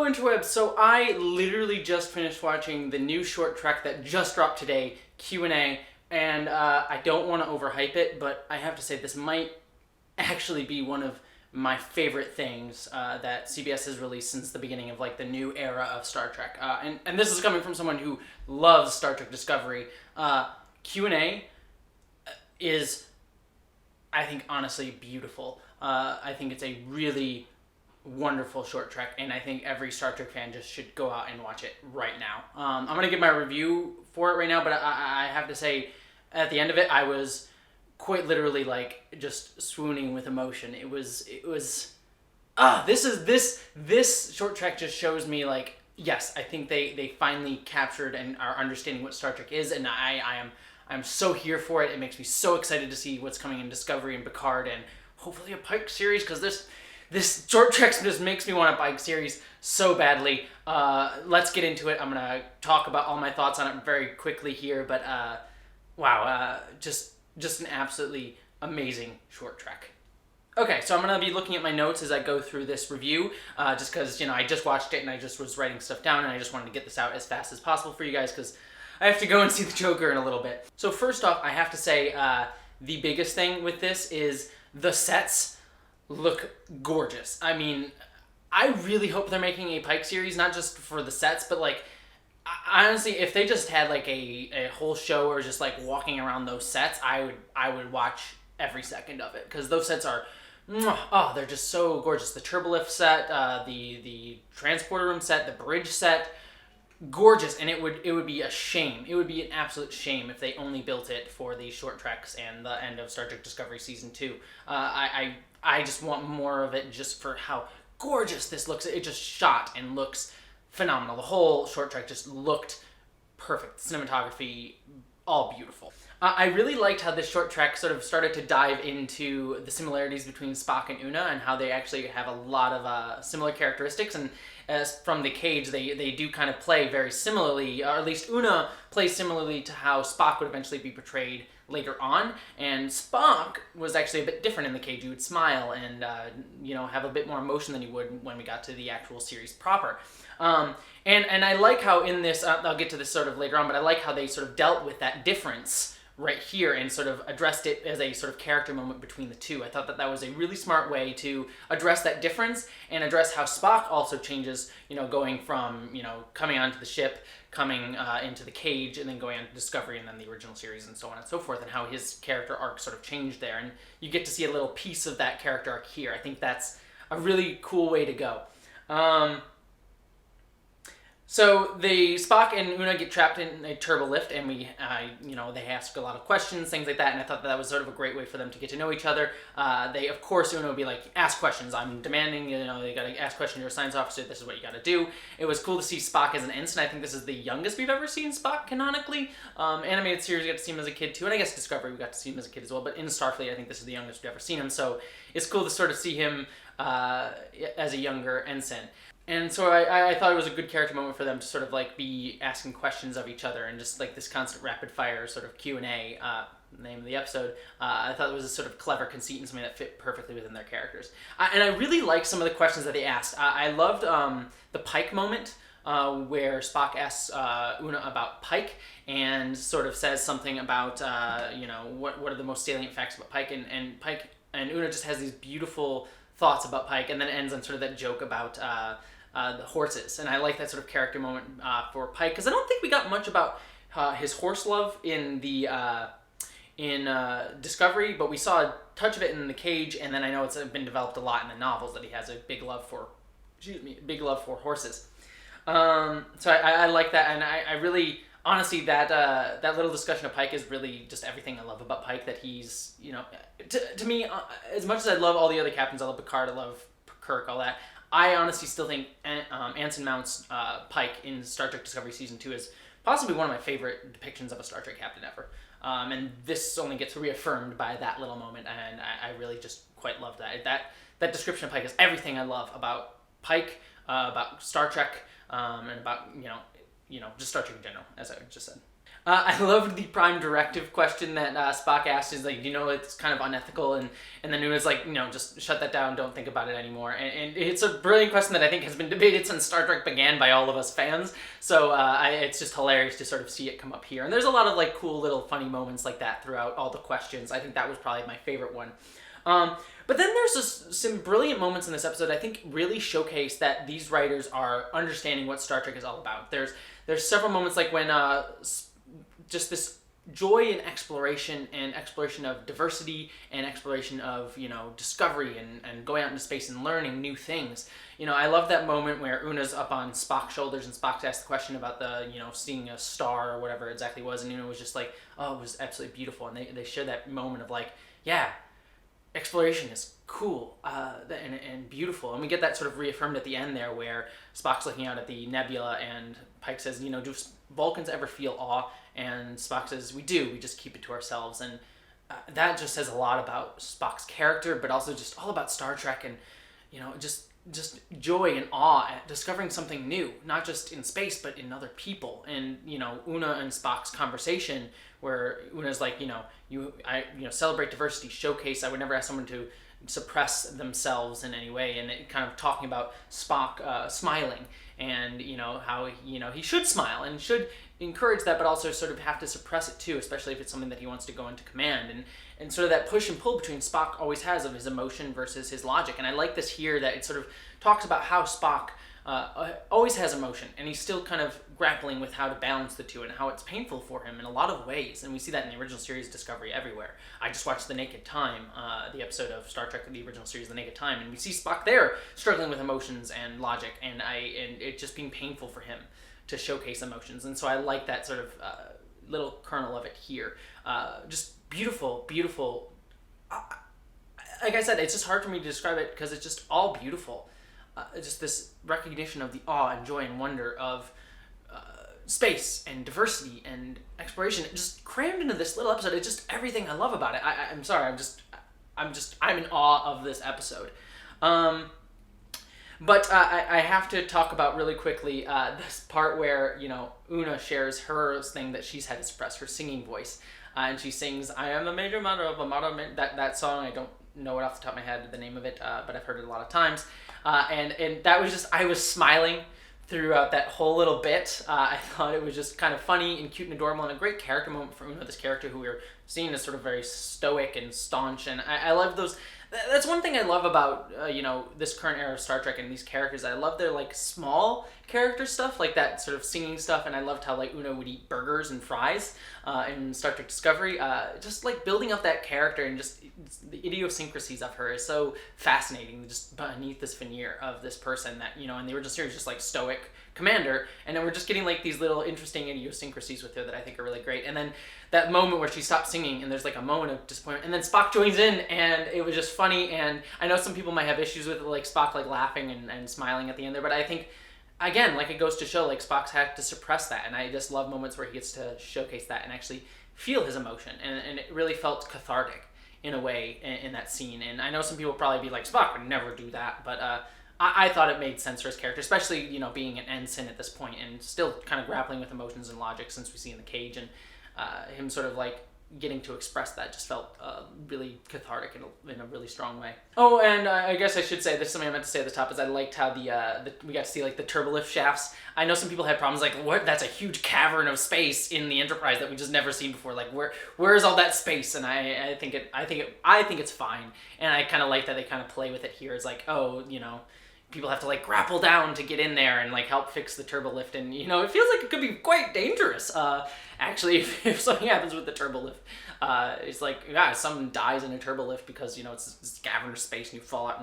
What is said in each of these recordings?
Hello interwebs, so I literally just finished watching the new short trek that just dropped today, Q&A, and I don't want to overhype it, but I have to say this might actually be one of my favorite things that CBS has released since the beginning of like the new era of Star Trek. And this is coming from someone who loves Star Trek Discovery. Q&A is, I think, honestly beautiful. I think it's a really wonderful short trek, and I think every Star Trek fan just should go out and watch it right now. I'm gonna give my review for it right now, but I have to say, at the end of it, I was quite literally like just swooning with emotion. It was this short trek just shows me like, yes, I think they finally captured and are understanding what Star Trek is, and I'm so here for it. It makes me so excited to see what's coming in Discovery and Picard, and hopefully a Pike series, because this short trek just makes me want a Pike series so badly. Let's get into it. I'm going to talk about all my thoughts on it very quickly here, but wow, just an absolutely amazing short trek. Okay, so I'm going to be looking at my notes as I go through this review, just because, I just watched it and I just was writing stuff down, and I just wanted to get this out as fast as possible for you guys, because I have to go and see the Joker in a little bit. So first off, I have to say the biggest thing with this is the sets look gorgeous. I mean, I really hope they're making a Pike series, not just for the sets, but like, honestly, if they just had like a whole show or just like walking around those sets, I would watch every second of it, because those sets are, oh, they're just so gorgeous. The Turbolift set, the transporter room set, the bridge set, gorgeous. And it would be a shame. It would be an absolute shame if they only built it for the short treks and the end of Star Trek Discovery Season 2. I just want more of it, just for how gorgeous this looks. It just shot and looks phenomenal. The whole short trek just looked perfect. Cinematography, all beautiful. I really liked how this short trek sort of started to dive into the similarities between Spock and Oona, and how they actually have a lot of similar characteristics. And as from the cage, they do kind of play very similarly, or at least Oona plays similarly to how Spock would eventually be portrayed later on. And Spock was actually a bit different in the cage. He would smile and have a bit more emotion than he would when we got to the actual series proper. And I like how in this, I'll get to this sort of later on, but I like how they sort of dealt with that difference right here and sort of addressed it as a sort of character moment between the two. I thought that was a really smart way to address that difference, and address how Spock also changes, going from, coming onto the ship, coming into the cage, and then going on to Discovery, and then the original series, and so on and so forth, and how his character arc sort of changed there. And you get to see a little piece of that character arc here. I think that's a really cool way to go. So the Spock and Oona get trapped in a turbolift, and they ask a lot of questions, things like that, and I thought that was sort of a great way for them to get to know each other. They, of course, Oona would be like, ask questions. I'm demanding, they gotta ask questions. You're a science officer. This is what you gotta do. It was cool to see Spock as an ensign. I think this is the youngest we've ever seen Spock canonically. Animated series, we got to see him as a kid too, and I guess Discovery, we got to see him as a kid as well, but in Starfleet, I think this is the youngest we've ever seen him, so it's cool to sort of see him as a younger ensign. And so I thought it was a good character moment for them to sort of like be asking questions of each other, and just like this constant rapid fire sort of Q&A, name of the episode. I thought it was a sort of clever conceit and something that fit perfectly within their characters. And I really liked some of the questions that they asked. I loved the Pike moment, where Spock asks Oona about Pike, and sort of says something about, what are the most salient facts about Pike, and Pike and Oona just has these beautiful thoughts about Pike, and then ends on sort of that joke about the horses. And I like that sort of character moment for Pike, because I don't think we got much about his horse love in the Discovery, but we saw a touch of it in the cage, and then I know it's been developed a lot in the novels that he has a big love for horses. So I like that, and I really, honestly, that little discussion of Pike is really just everything I love about Pike. That he's, to me, as much as I love all the other captains, I love Picard, I love Kirk, all that, I honestly still think Anson Mount's Pike in Star Trek Discovery Season 2 is possibly one of my favorite depictions of a Star Trek captain ever. And this only gets reaffirmed by that little moment, and I really just quite love that. That description of Pike is everything I love about Pike, about Star Trek, and about, just Star Trek in general, as I just said. I loved the prime directive question that Spock asked. Is like, it's kind of unethical, and then Una's like, just shut that down. Don't think about it anymore. And it's a brilliant question that I think has been debated since Star Trek began by all of us fans. So it's just hilarious to sort of see it come up here. And there's a lot of like cool little funny moments like that throughout all the questions. I think that was probably my favorite one. But then there's some brilliant moments in this episode I think really showcase that these writers are understanding what Star Trek is all about. There's several moments like when just this joy in exploration and exploration of diversity and exploration of discovery and going out into space and learning new things. I love that moment where Una's up on Spock's shoulders and Spock's asked the question about the seeing a star or whatever it exactly was, and Una was just like, oh, it was absolutely beautiful. And they share that moment of like, yeah, exploration is cool and beautiful. And we get that sort of reaffirmed at the end there where Spock's looking out at the nebula and Pike says, do Vulcans ever feel awe? And Spock says, we do. We just keep it to ourselves. And that just says a lot about Spock's character, but also just all about Star Trek and, just joy and awe at discovering something new, not just in space, but in other people. And, Una and Spock's conversation where Una's like, I celebrate diversity, showcase. I would never ask someone to suppress themselves in any way. And it kind of talking about Spock smiling and, how, he should smile and should encourage that, but also sort of have to suppress it too, especially if it's something that he wants to go into command. And sort of that push and pull between Spock always has of his emotion versus his logic. And I like this here that it sort of talks about how Spock always has emotion, and he's still kind of grappling with how to balance the two and how it's painful for him in a lot of ways. And we see that in the original series Discovery everywhere. I just watched The Naked Time, the episode of Star Trek, the original series The Naked Time, and we see Spock there struggling with emotions and logic, and it just being painful for him to showcase emotions. And so I like that sort of little kernel of it here. Just beautiful. Like I said, it's just hard for me to describe it because it's just all beautiful. Just this recognition of the awe and joy and wonder of space and diversity and exploration, just crammed into this little episode. It's just everything I love about it. I'm sorry, I'm in awe of this episode. But I have to talk about really quickly this part where, Una shares her thing that she's had to suppress, her singing voice. And she sings, I am the major mother of a mother, that song. I don't know it off the top of my head, the name of it, but I've heard it a lot of times. And that was just, I was smiling throughout that whole little bit. I thought it was just kind of funny and cute and adorable and a great character moment for Una, this character who we were seeing as sort of very stoic and staunch. And I love those. That's one thing I love about, this current era of Star Trek and these characters. I love their, small character stuff, like that sort of singing stuff, and I loved how, Una would eat burgers and fries in Star Trek Discovery. Just, building up that character and just the idiosyncrasies of her is so fascinating, just beneath this veneer of this person that, in the original series, just, stoic commander, and then we're just getting, these little interesting idiosyncrasies with her that I think are really great. And then that moment where she stops singing and there's, a moment of disappointment, and then Spock joins in, and it was just funny. And I know some people might have issues with it, Spock, laughing and smiling at the end there, but I think, again, it goes to show, Spock's had to suppress that, and I just love moments where he gets to showcase that and actually feel his emotion, and it really felt cathartic in a way in that scene. And I know some people probably be like, Spock would never do that, but I thought it made sense for his character, especially, being an ensign at this point and still kind of grappling with emotions and logic since we see in the cage, and him sort of getting to express that just felt really cathartic in a really strong way. Oh, and I guess I should say, this is something I meant to say at the top, is I liked how we got to see the turbolift shafts. I know some people had problems what? That's a huge cavern of space in the Enterprise that we just never seen before. Where is all that space? And I think it's fine. And I kind of like that they kind of play with it here. It's people have to grapple down to get in there and help fix the turbolift, and it feels like it could be quite dangerous. Actually, if something happens with the turbolift, it's someone dies in a turbolift because it's this cavernous space and you fall out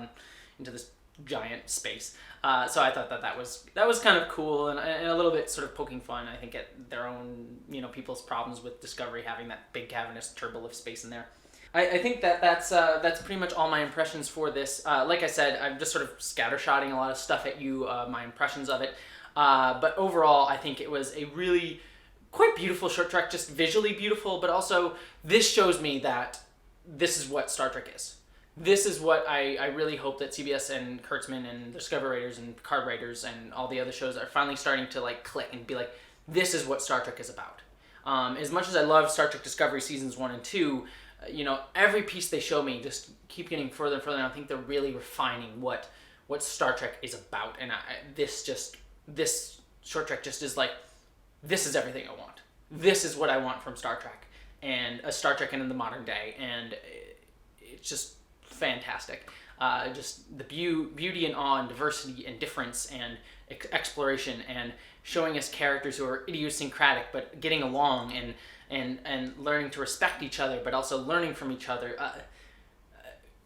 into this giant space. So I thought that was kind of cool and a little bit sort of poking fun, I think, at their own people's problems with Discovery having that big cavernous turbolift space in there. I think that's pretty much all my impressions for this. Like I said, I'm just sort of scattershotting a lot of stuff at you, my impressions of it. But overall, I think it was a really quite beautiful short trek, just visually beautiful, but also this shows me that this is what Star Trek is. This is what I really hope that CBS and Kurtzman and Discovery writers and Picard writers and all the other shows are finally starting to click and be this is what Star Trek is about. As much as I love Star Trek Discovery seasons 1 and 2, every piece they show me just keep getting further and further. And I think they're really refining what Star Trek is about. And this short trek just is like, this is everything I want. This is what I want from Star Trek, and a Star Trek in the modern day, and it's just fantastic. Just the beauty and awe and diversity and difference and exploration, and showing us characters who are idiosyncratic but getting along and learning to respect each other, but also learning from each other.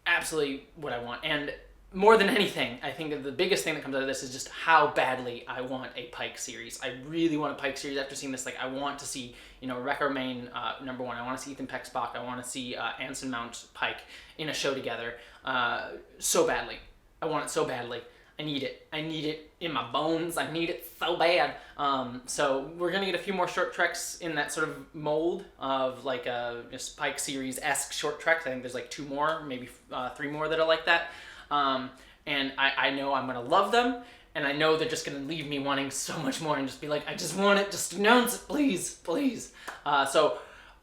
Absolutely what I want. And more than anything, I think the biggest thing that comes out of this is just how badly I want a Pike series. I really want a Pike series after seeing this. Like, I want to see, Wrecker Main, number 1. I want to see Ethan Peck Spock. I want to see Anson Mount Pike in a show together so badly. I want it so badly. I need it. I need it in my bones. I need it so bad. So we're going to get a few more short treks in that sort of mold of like a Pike series-esque short treks. I think there's like 2 more, maybe 3 more that are like that. And I know I'm going to love them, and I know they're just going to leave me wanting so much more and just be like, I just want it, just announce it, please, please. So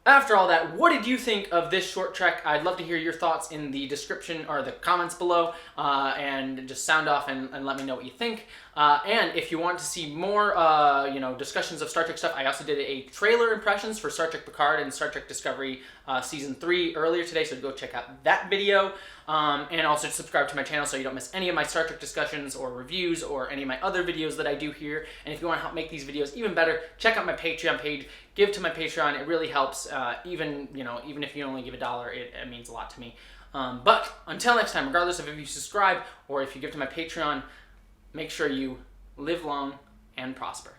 after all that, what did you think of this short trek? I'd love to hear your thoughts in the description or the comments below, and just sound off and let me know what you think. And if you want to see more, discussions of Star Trek stuff, I also did a trailer impressions for Star Trek Picard and Star Trek Discovery Season 3 earlier today, so go check out that video. And also subscribe to my channel so you don't miss any of my Star Trek discussions or reviews or any of my other videos that I do here. And if you want to help make these videos even better, check out my Patreon page. Give to my Patreon. It really helps. Even if you only give $1, it means a lot to me. But until next time, regardless of if you subscribe or if you give to my Patreon, make sure you live long and prosper.